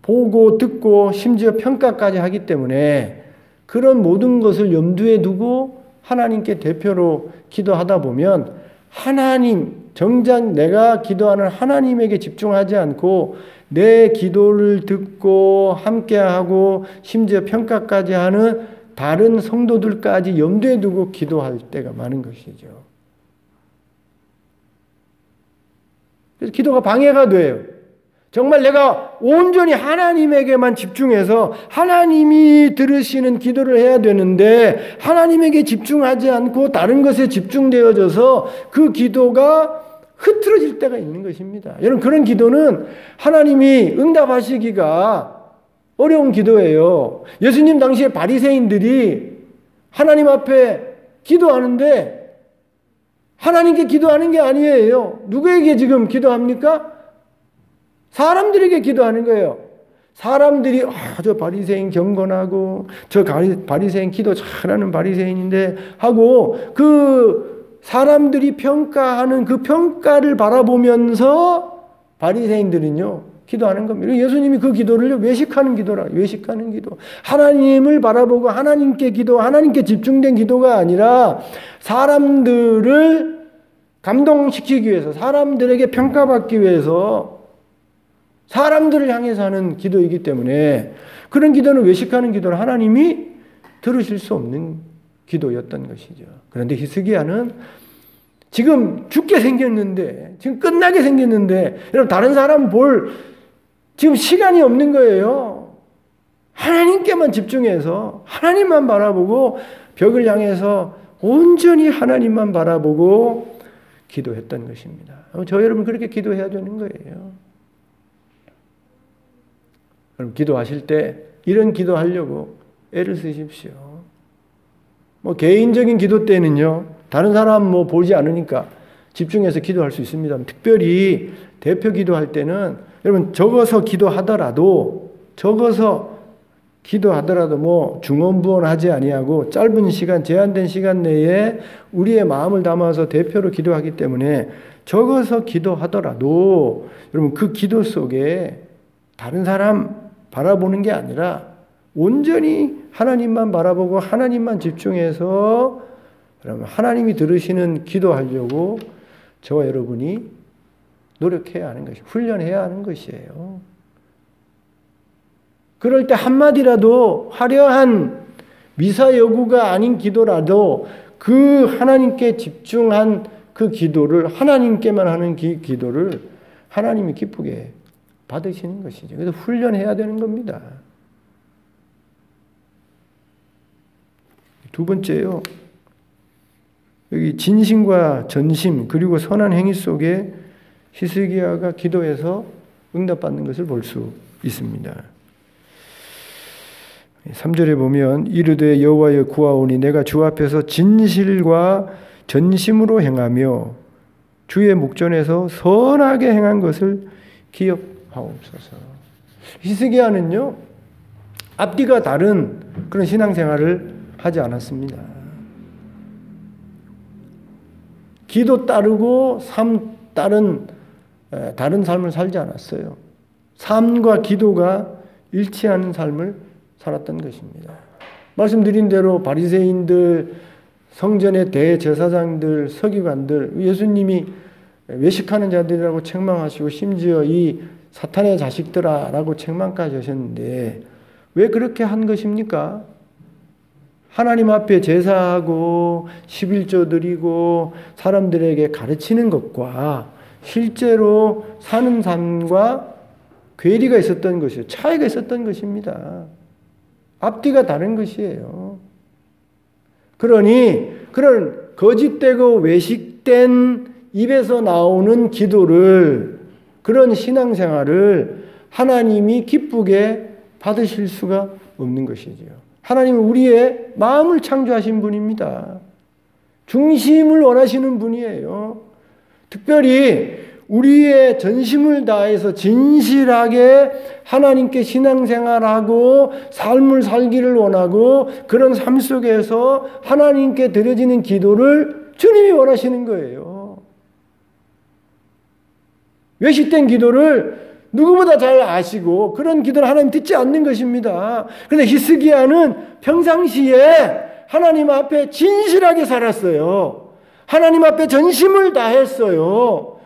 보고 듣고 심지어 평가까지 하기 때문에 그런 모든 것을 염두에 두고 하나님께 대표로 기도하다 보면 하나님, 정작 내가 기도하는 하나님에게 집중하지 않고 내 기도를 듣고 함께하고 심지어 평가까지 하는 다른 성도들까지 염두에 두고 기도할 때가 많은 것이죠. 그래서 기도가 방해가 돼요. 정말 내가 온전히 하나님에게만 집중해서 하나님이 들으시는 기도를 해야 되는데 하나님에게 집중하지 않고 다른 것에 집중되어져서 그 기도가 흐트러질 때가 있는 것입니다. 여러분 그런 기도는 하나님이 응답하시기가 어려운 기도예요. 예수님 당시에 바리새인들이 하나님 앞에 기도하는데 하나님께 기도하는 게 아니에요. 누구에게 지금 기도합니까? 사람들에게 기도하는 거예요. 사람들이 저 바리새인 경건하고 저 바리새인 기도 잘하는 바리새인인데 하고 그 사람들이 평가하는 그 평가를 바라보면서 바리새인들은요 기도하는 겁니다. 예수님이 그 기도를 외식하는 기도라. 외식하는 기도. 하나님을 바라보고 하나님께 기도, 하나님께 집중된 기도가 아니라 사람들을 감동시키기 위해서, 사람들에게 평가받기 위해서 사람들을 향해서 하는 기도이기 때문에 그런 기도는 외식하는 기도를 하나님이 들으실 수 없는 기도였던 것이죠. 그런데 히스기야는 지금 죽게 생겼는데, 지금 끝나게 생겼는데, 여러분 다른 사람 볼 지금 시간이 없는 거예요. 하나님께만 집중해서 하나님만 바라보고 벽을 향해서 온전히 하나님만 바라보고 기도했던 것입니다. 저 여러분 그렇게 기도해야 되는 거예요. 여러분 기도하실 때 이런 기도하려고 애를 쓰십시오. 뭐 개인적인 기도 때는요, 다른 사람 뭐 보지 않으니까 집중해서 기도할 수 있습니다. 특별히 대표 기도할 때는 여러분 적어서 기도하더라도 뭐 중언부언하지 아니하고 짧은 시간, 제한된 시간 내에 우리의 마음을 담아서 대표로 기도하기 때문에 적어서 기도하더라도 여러분 그 기도 속에 다른 사람 바라보는 게 아니라 온전히 하나님만 바라보고 하나님만 집중해서 여러분 하나님이 들으시는 기도하려고 저와 여러분이 노력해야 하는 것이, 훈련해야 하는 것이에요. 그럴 때 한마디라도 화려한 미사여구가 아닌 기도라도 그 하나님께 집중한 그 기도를, 하나님께만 하는 기도를 하나님이 기쁘게 받으시는 것이죠. 그래서 훈련해야 되는 겁니다. 두 번째요. 여기 진심과 전심 그리고 선한 행위 속에 히스기야가 기도해서 응답받는 것을 볼 수 있습니다. 3절에 보면 이르되 여호와여 구하오니 내가 주 앞에서 진실과 전심으로 행하며 주의 목전에서 선하게 행한 것을 기억하옵소서. 히스기야는요 앞뒤가 다른 그런 신앙생활을 하지 않았습니다. 기도 따르고 삶 다른 삶을 살지 않았어요. 삶과 기도가 일치하는 삶을 살았던 것입니다. 말씀드린 대로 바리새인들, 성전의 대제사장들, 서기관들, 예수님이 외식하는 자들이라고 책망하시고 심지어 이 사탄의 자식들아라고 책망까지 하셨는데 왜 그렇게 한 것입니까? 하나님 앞에 제사하고 11조 드리고 사람들에게 가르치는 것과 실제로 사는 삶과 괴리가 있었던 것이에요. 차이가 있었던 것입니다. 앞뒤가 다른 것이에요. 그러니 그런 거짓되고 외식된 입에서 나오는 기도를, 그런 신앙생활을 하나님이 기쁘게 받으실 수가 없는 것이지요. 하나님은 우리의 마음을 창조하신 분입니다. 중심을 원하시는 분이에요. 특별히 우리의 전심을 다해서 진실하게 하나님께 신앙생활하고 삶을 살기를 원하고 그런 삶 속에서 하나님께 드려지는 기도를 주님이 원하시는 거예요. 외식된 기도를 누구보다 잘 아시고 그런 기도를 하나님 듣지 않는 것입니다. 그런데 히스기야는 평상시에 하나님 앞에 진실하게 살았어요. 하나님 앞에 전심을 다했어요.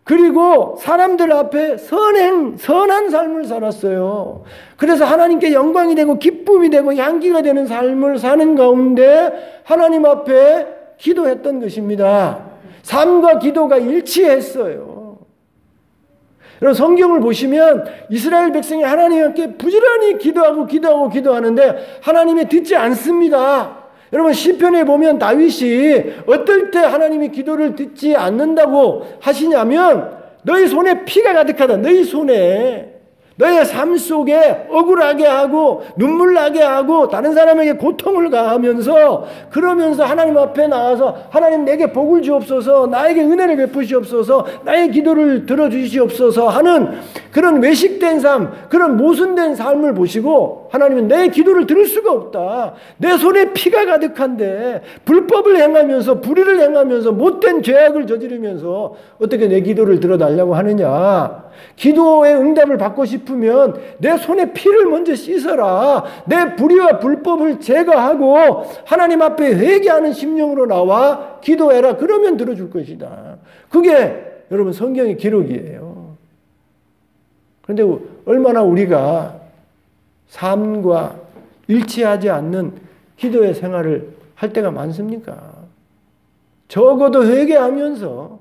그리고 사람들 앞에 선한 삶을 살았어요. 그래서 하나님께 영광이 되고 기쁨이 되고 향기가 되는 삶을 사는 가운데 하나님 앞에 기도했던 것입니다. 삶과 기도가 일치했어요. 여러분 성경을 보시면 이스라엘 백성이 하나님께 부지런히 기도하는데 하나님이 듣지 않습니다. 여러분 시편에 보면 다윗이 어떨 때 하나님이 기도를 듣지 않는다고 하시냐면 너희 손에 피가 가득하다. 너희 손에 너의 삶 속에 억울하게 하고 눈물 나게 하고 다른 사람에게 고통을 가하면서 그러면서 하나님 앞에 나와서 하나님 내게 복을 주옵소서 나에게 은혜를 베푸시옵소서 나의 기도를 들어주시옵소서 하는 그런 외식된 삶 그런 모순된 삶을 보시고 하나님은 내 기도를 들을 수가 없다. 내 손에 피가 가득한데 불법을 행하면서 불의를 행하면서 못된 죄악을 저지르면서 어떻게 내 기도를 들어달라고 하느냐. 기도의 응답을 받고 싶으면 내 손에 피를 먼저 씻어라. 내 불의와 불법을 제거하고 하나님 앞에 회개하는 심령으로 나와 기도해라. 그러면 들어줄 것이다. 그게 여러분 성경의 기록이에요. 그런데 얼마나 우리가 삶과 일치하지 않는 기도의 생활을 할 때가 많습니까? 적어도 회개하면서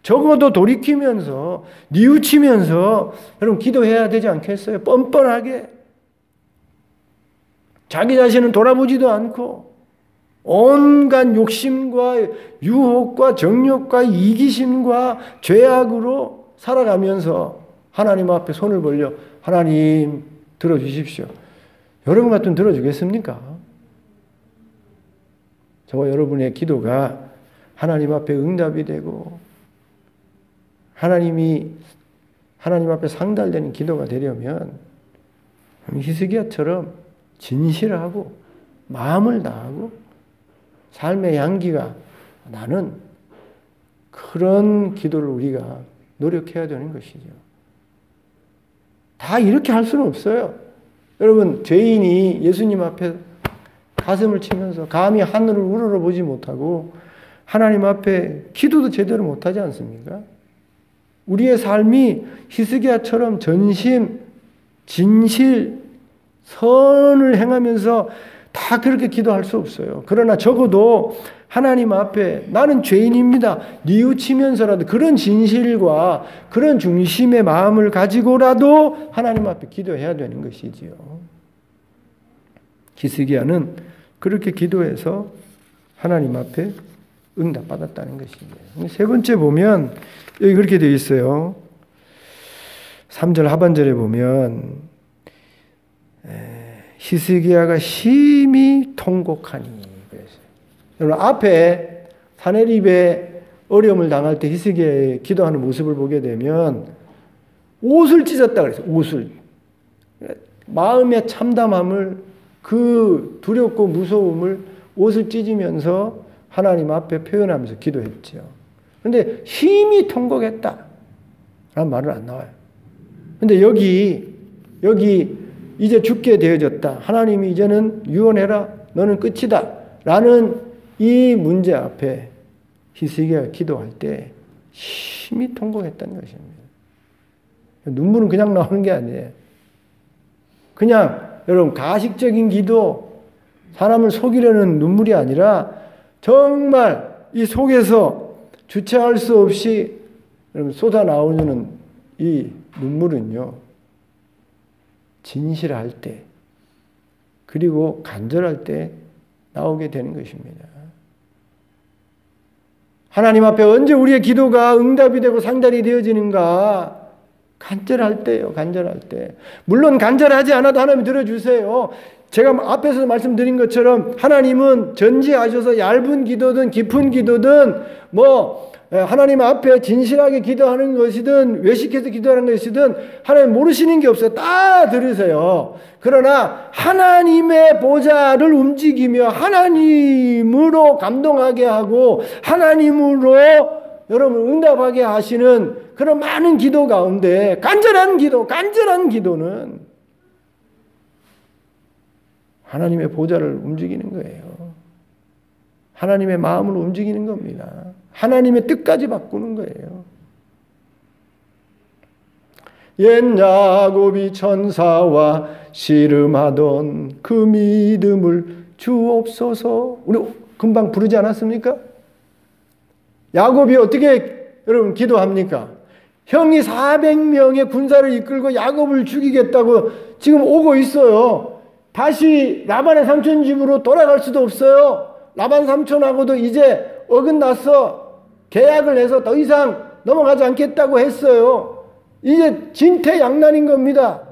적어도 돌이키면서 뉘우치면서 여러분 기도해야 되지 않겠어요? 뻔뻔하게 자기 자신은 돌아보지도 않고 온갖 욕심과 유혹과 정욕과 이기심과 죄악으로 살아가면서 하나님 앞에 손을 벌려 하나님 들어주십시오. 여러분 같으면 들어주겠습니까? 저와 여러분의 기도가 하나님 앞에 응답이 되고 하나님 앞에 상달되는 기도가 되려면 히스기야처럼 진실하고 마음을 다하고 삶의 향기가 나는 그런 기도를 우리가 노력해야 되는 것이죠. 다 이렇게 할 수는 없어요. 여러분 죄인이 예수님 앞에 가슴을 치면서 감히 하늘을 우러러보지 못하고 하나님 앞에 기도도 제대로 못하지 않습니까? 우리의 삶이 히스기야처럼 전심, 진실, 선을 행하면서 다 그렇게 기도할 수 없어요. 그러나 적어도 하나님 앞에 나는 죄인입니다. 뉘우치면서라도 그런 진실과 그런 중심의 마음을 가지고라도 하나님 앞에 기도해야 되는 것이지요. 히스기야는 그렇게 기도해서 하나님 앞에 응답받았다는 것이에요. 세 번째 보면 여기 그렇게 되어 있어요. 3절 하반절에 보면 히스기야가 심히 통곡하니 그랬어요. 여러분 앞에 사네립에 어려움을 당할 때 히스기야의 기도하는 모습을 보게 되면 옷을 찢었다 그랬어요. 옷을. 마음의 참담함을 그 두렵고 무서움을 옷을 찢으면서 하나님 앞에 표현하면서 기도했죠. 그런데 심히 통곡했다 라는 말은 안 나와요. 그런데 여기 이제 죽게 되어졌다. 하나님이 이제는 유언해라. 너는 끝이다. 라는 이 문제 앞에 히스기야가 기도할 때 심히 통곡했다는 것입니다. 눈물은 그냥 나오는 게 아니에요. 그냥 여러분 가식적인 기도, 사람을 속이려는 눈물이 아니라 정말 이 속에서 주체할 수 없이 여러분 쏟아나오는 이 눈물은요. 진실할 때 그리고 간절할 때 나오게 되는 것입니다. 하나님 앞에 언제 우리의 기도가 응답이 되고 상달이 되어지는가? 간절할 때요, 간절할 때. 물론 간절하지 않아도 하나님 들어주세요. 제가 앞에서 말씀드린 것처럼 하나님은 전지하셔서 얇은 기도든 깊은 기도든 하나님 앞에 진실하게 기도하는 것이든 외식해서 기도하는 것이든 하나님 모르시는 게 없어요. 다 들으세요. 그러나 하나님의 보좌를 움직이며 하나님으로 감동하게 하고 하나님으로 여러분 응답하게 하시는 그런 많은 기도 가운데 간절한 기도는 하나님의 보좌를 움직이는 거예요. 하나님의 마음을 움직이는 겁니다. 하나님의 뜻까지 바꾸는 거예요. 옛 야곱이 천사와 씨름하던 그 믿음을 주옵소서. 우리 금방 부르지 않았습니까? 야곱이 어떻게 여러분 기도합니까? 형이 400명의 군사를 이끌고 야곱을 죽이겠다고 지금 오고 있어요. 다시 라반의 삼촌 집으로 돌아갈 수도 없어요. 라반 삼촌하고도 이제 어긋났어. 계약을 해서 더 이상 넘어가지 않겠다고 했어요. 이제 진퇴양난인 겁니다.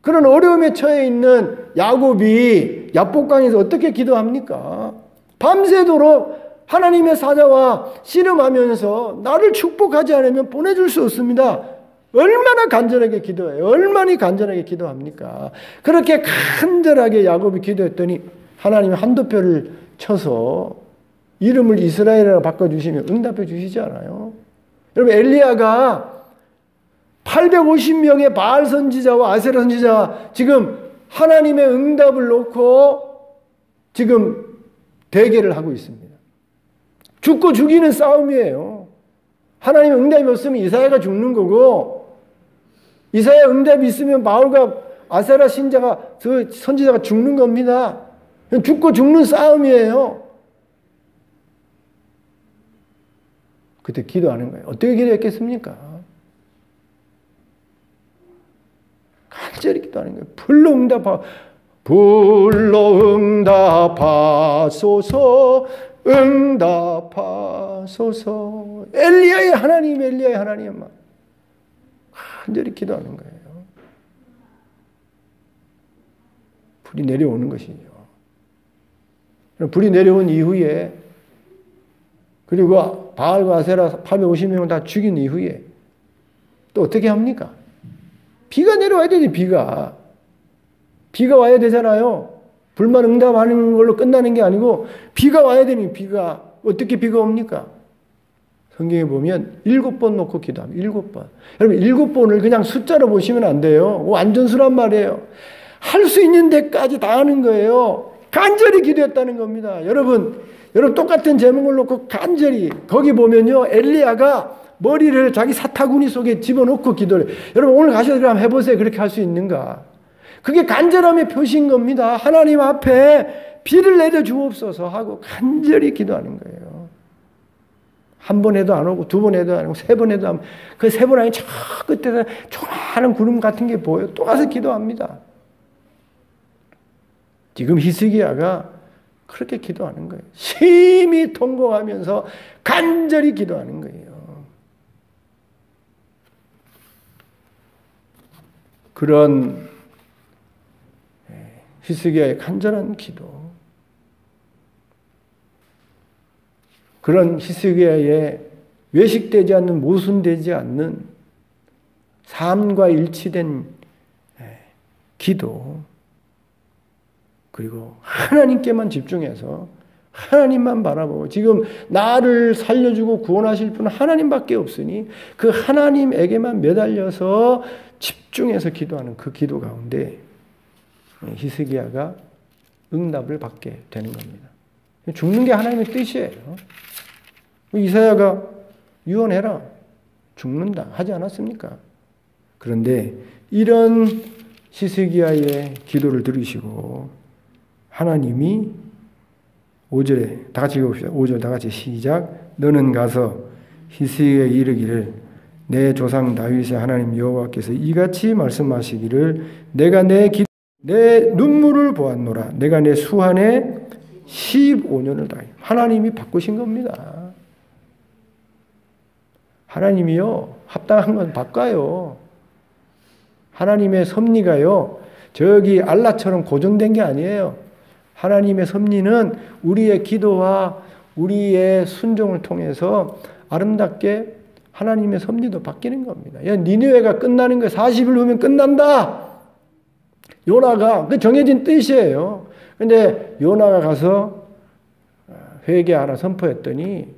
그런 어려움에 처해 있는 야곱이 야복강에서 어떻게 기도합니까? 밤새도록 하나님의 사자와 씨름하면서 나를 축복하지 않으면 보내줄 수 없습니다. 얼마나 간절하게 기도해요. 얼마나 간절하게 기도합니까? 그렇게 간절하게 야곱이 기도했더니 하나님이 한두 표를 쳐서 이름을 이스라엘이라고 바꿔주시면 응답해 주시지 않아요? 여러분 엘리야가 850명의 바알 선지자와 아세라 선지자와 지금 하나님의 응답을 놓고 지금 대결을 하고 있습니다. 죽고 죽이는 싸움이에요. 하나님의 응답이 없으면 이사야가 죽는 거고 이사야 응답이 있으면 바울과 아세라 신자가 그 선지자가 죽는 겁니다. 죽고 죽는 싸움이에요. 그때 기도하는 거예요. 어떻게 기도했겠습니까? 간절히 기도하는 거예요. 불로 응답하소서 응답하소서. 엘리야의 하나님 간절히 기도하는 거예요. 불이 내려오는 것이죠. 불이 내려온 이후에 그리고 바알과 아세라 850명을 다 죽인 이후에 또 어떻게 합니까? 비가 내려와야 되지. 비가 와야 되잖아요. 불만 응답하는 걸로 끝나는 게 아니고 비가 와야 되니 비가 어떻게 비가 옵니까? 성경에 보면 7번 놓고 기도합니다. 7번. 여러분 7번을 그냥 숫자로 보시면 안 돼요. 완전수란 말이에요. 할 수 있는 데까지 다 하는 거예요. 간절히 기도했다는 겁니다. 여러분 똑같은 제목을 놓고 간절히 거기 보면요. 엘리야가 머리를 자기 사타구니 속에 집어넣고 기도를 해요. 여러분 오늘 가셔서 한번 해보세요. 그렇게 할 수 있는가? 그게 간절함의 표시인 겁니다. 하나님 앞에 비를 내려 주옵소서 하고 간절히 기도하는 거예요. 한 번 해도 안 오고 두 번 해도 안 오고 세 번 해도 안 오고 그 세 번 안에 저 끝에서 조그마한 구름 같은 게 보여요. 또 가서 기도합니다. 지금 히스기야가 그렇게 기도하는 거예요. 심히 통곡하면서 간절히 기도하는 거예요. 그런 히스기야의 간절한 기도, 그런 히스기야의 외식되지 않는, 모순되지 않는 삶과 일치된 기도, 그리고 하나님께만 집중해서 하나님만 바라보고 지금 나를 살려주고 구원하실 분은 하나님밖에 없으니 그 하나님에게만 매달려서 집중해서 기도하는 그 기도 가운데 히스기야가 응답을 받게 되는 겁니다. 죽는 게 하나님의 뜻이에요. 이사야가 유언해라. 죽는다. 하지 않았습니까? 그런데 이런 히스기야의 기도를 들으시고 하나님이 5절에 다 같이 읽어봅시다. 5절 다 같이 시작. 너는 가서 히스기야에 이르기를 내 조상 다윗의 하나님 여호와께서 이같이 말씀하시기를 내가 내 눈물을 보았노라. 내가 내 수한에 15년을 다해. 하나님이 바꾸신 겁니다. 하나님이요 합당한 건 바꿔요. 하나님의 섭리가요, 저기 알라처럼 고정된 게 아니에요. 하나님의 섭리는 우리의 기도와 우리의 순종을 통해서 아름답게 하나님의 섭리도 바뀌는 겁니다. 니느웨가 끝나는 거예요. 40일 후면 끝난다. 요나가 그 정해진 뜻이에요. 근데 요나가 가서 회개하라 선포했더니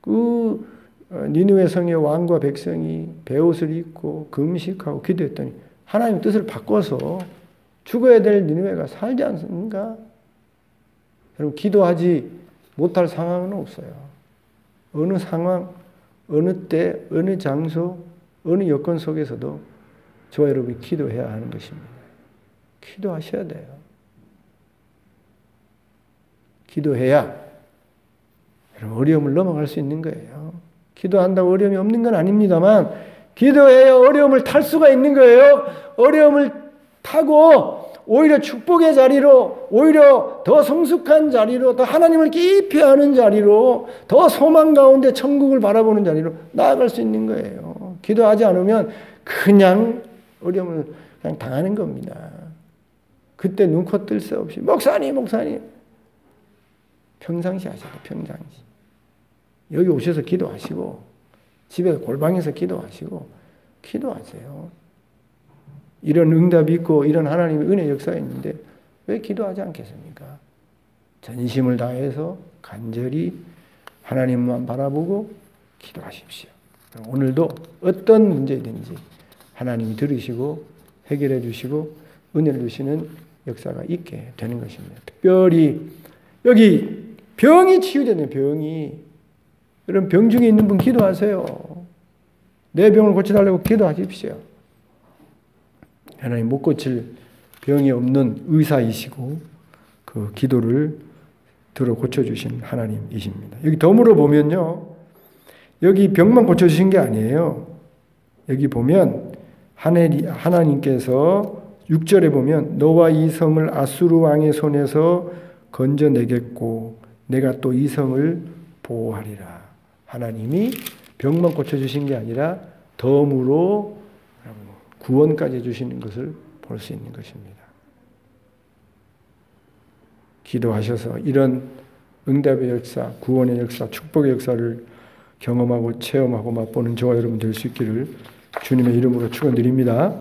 그 니느웨 성의 왕과 백성이 베옷을 입고 금식하고 기도했더니 하나님 뜻을 바꿔서 죽어야 될 니느웨가 살지 않습니까? 여러분, 기도하지 못할 상황은 없어요. 어느 상황, 어느 때, 어느 장소, 어느 여건 속에서도 저와 여러분이 기도해야 하는 것입니다. 기도하셔야 돼요. 기도해야 여러분 어려움을 넘어갈 수 있는 거예요. 기도한다고 어려움이 없는 건 아닙니다만 기도해야 어려움을 탈 수가 있는 거예요. 어려움을 타고 오히려 축복의 자리로, 오히려 더 성숙한 자리로, 더 하나님을 깊이 아는 자리로, 더 소망 가운데 천국을 바라보는 자리로 나아갈 수 있는 거예요. 기도하지 않으면 그냥 어려움을 그냥 당하는 겁니다. 그때 눈코 뜰 새 없이 목사님 평상시 하셔야 돼요. 평상시. 여기 오셔서 기도하시고 집에 골방에서 기도하시고 기도하세요. 이런 응답이 있고 이런 하나님의 은혜 역사가 있는데 왜 기도하지 않겠습니까? 전심을 다해서 간절히 하나님만 바라보고 기도하십시오. 오늘도 어떤 문제든지 하나님이 들으시고 해결해 주시고 은혜를 주시는 역사가 있게 되는 것입니다. 특별히 여기 병이 치유되는 병이, 여러분 병 중에 있는 분 기도하세요. 내 병을 고쳐달라고 기도하십시오. 하나님 못 고칠 병이 없는 의사이시고 그 기도를 들어 고쳐주신 하나님이십니다. 여기 덤으로 보면요, 여기 병만 고쳐주신 게 아니에요. 여기 보면 하나님께서 6절에 보면 너와 이 성을 아수르 왕의 손에서 건져내겠고 내가 또 이 성을 보호하리라. 하나님이 병만 고쳐주신 게 아니라 덤으로 구원까지 해주시는 것을 볼 수 있는 것입니다. 기도하셔서 이런 응답의 역사, 구원의 역사, 축복의 역사를 경험하고 체험하고 맛보는 저와 여러분 될 수 있기를 주님의 이름으로 축원드립니다.